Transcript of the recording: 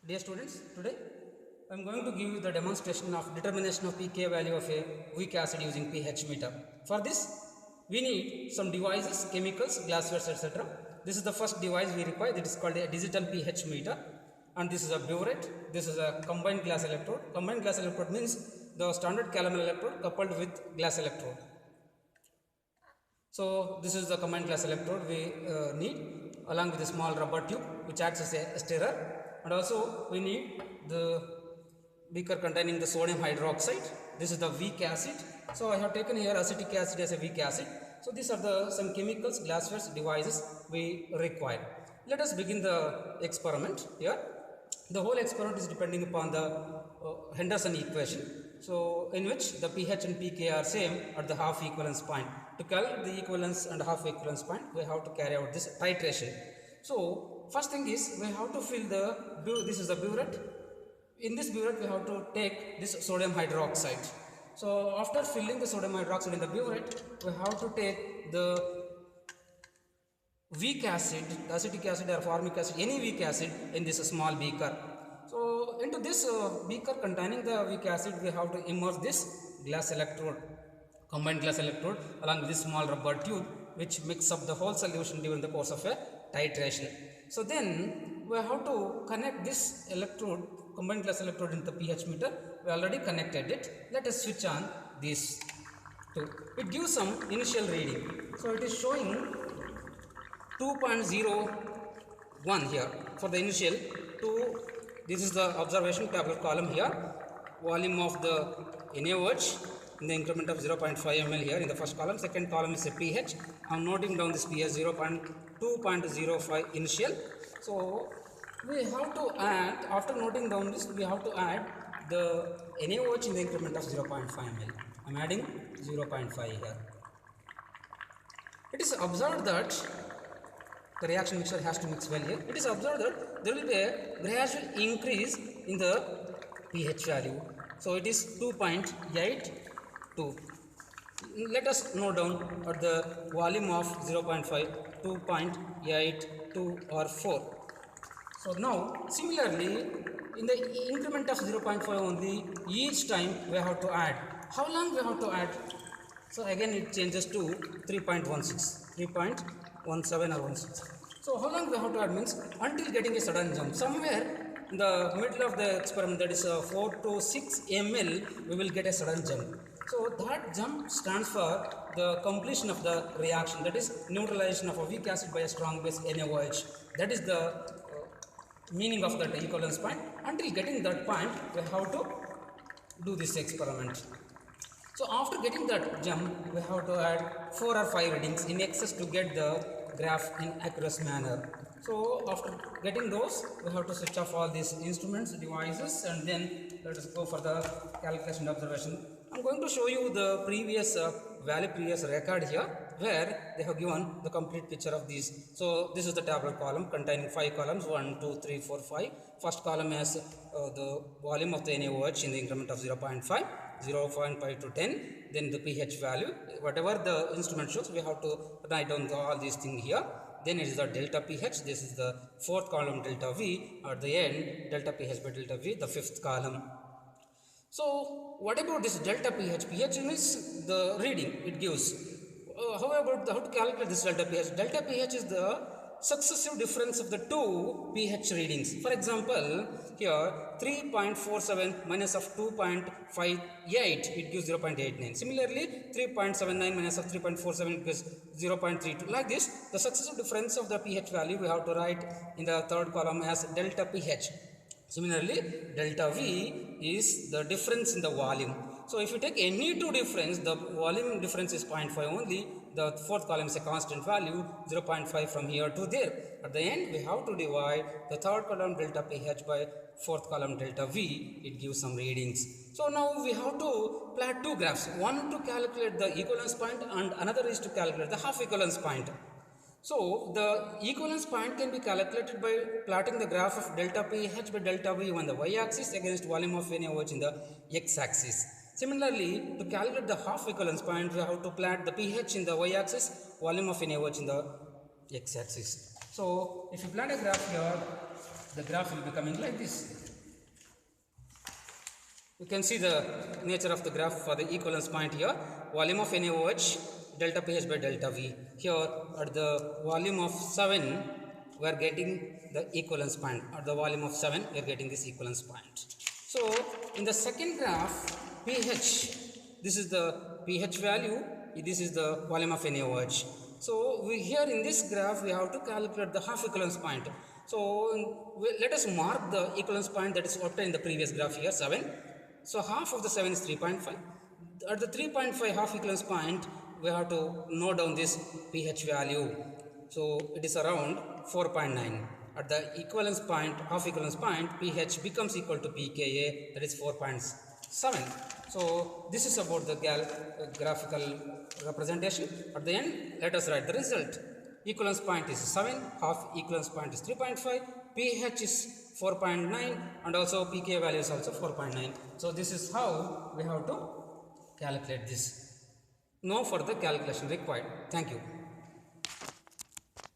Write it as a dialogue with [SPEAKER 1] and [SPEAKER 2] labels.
[SPEAKER 1] Dear students, today I am going to give you the demonstration of determination of pK value of a weak acid using pH meter. For this, we need some devices, chemicals, glasswares, etc. This is the first device we require. That is called a digital pH meter, and this is a burette. This is a combined glass electrode. Combined glass electrode means the standard calomel electrode coupled with glass electrode. So this is the combined glass electrode we need, along with a small rubber tube which acts as a stirrer, and also we need the beaker containing the sodium hydroxide. This is the weak acid. So I have taken here acetic acid as a weak acid. So these are the some chemicals, glassware, devices we require. Let us begin the experiment here. The whole experiment is depending upon the Henderson equation, so in which the pH and pK are same at the half equivalence point. To calculate the equivalence and half equivalence point, we have to carry out this titration. So first thing is we have to fill this is the burette. In this burette we have to take this sodium hydroxide. So after filling the sodium hydroxide in the burette, we have to take the weak acid, acetic acid or formic acid, any weak acid in this small beaker. So into this beaker containing the weak acid, we have to immerse this glass electrode, combined glass electrode, along with this small rubber tube which mix up the whole solution during the course of a titration. So then we have to connect this electrode, combined glass electrode, into the pH meter. We already connected it. Let us switch on this. It gives some initial reading. So it is showing 2.01 here for the initial. This is the observation tabular column here. Volume of the NaOH in the increment of 0.5 ml here in the first column. Second column is a pH. I am noting down this pH 2.05 initial. So we have to add, after noting down this, we have to add the NaOH in the increment of 0.5 ml. I am adding 0.5 here. It is observed that the reaction mixture has to mix well here. It is observed that there will be a gradual increase in the pH value. So it is 2.82. Let us note down at the volume of 0.5, 2.82 or 4. So now similarly in the increment of 0.5 only, each time we have to add. How long we have to add? So again it changes to 3.16, 3.17 or 16. So how long we have to add means until getting a sudden jump. Somewhere in the middle of the experiment, that is 4 to 6 ml, we will get a sudden jump. So that jump stands for the completion of the reaction, that is neutralization of a weak acid by a strong base NaOH. That is the meaning of that equivalence point. Until getting that point, we have to do this experiment. So after getting that jump, we have to add 4 or 5 readings in excess to get the graph in accurate manner. So after getting those, we have to switch off all these instruments, devices, and then let us go for the calculation observation. I am going to show you the previous previous record here, where they have given the complete picture of these. So this is the tabular column containing 5 columns, 1, 2, 3, 4, 5. First column has the volume of the NaOH in the increment of 0.5, 0.5 to 10, then the pH value, whatever the instrument shows, we have to write down all these things here. Then it is the delta pH, this is the fourth column, delta V, at the end delta pH by delta V, the fifth column. So what about this delta pH? pH means the reading it gives. How to calculate this delta pH? Delta pH is the successive difference of the two pH readings. For example, here 3.47 minus of 2.58, it gives 0.89. Similarly, 3.79 minus of 3.47 gives 0.32. Like this, the successive difference of the pH value we have to write in the third column as delta pH. Similarly, delta V is the difference in the volume. So if you take any two difference, the volume difference is 0.5 only. The fourth column is a constant value, 0.5 from here to there. At the end, we have to divide the third column delta pH by fourth column delta V. It gives some readings. So now we have to plot two graphs. One to calculate the equivalence point and another is to calculate the half equivalence point. So the equivalence point can be calculated by plotting the graph of delta pH by delta V on the y-axis against volume of NaOH in the x-axis. Similarly, to calculate the half equivalence point, we have to plot the pH in the y-axis, volume of NaOH in the x-axis. So if you plot a graph here, the graph will be coming like this. You can see the nature of the graph for the equivalence point here. Volume of NaOH delta pH by delta V. Here at the volume of 7 we are getting the equivalence point. At the volume of 7 we are getting this equivalence point. So in the second graph pH, this is the pH value, this is the volume of NaOH. So here in this graph we have to calculate the half equivalence point. So let us mark the equivalence point that is obtained in the previous graph here, 7. So half of the 7 is 3.5. At the 3.5 half equivalence point, we have to note down this pH value. So it is around 4.9. At the equivalence point, half equivalence point, pH becomes equal to pKa, that is 4.7. So this is about the graphical representation. At the end, let us write the result. Equivalence point is 7, half equivalence point is 3.5, pH is 4.9 and also pKa value is also 4.9. So this is how we have to calculate this. No further calculation required. Thank you.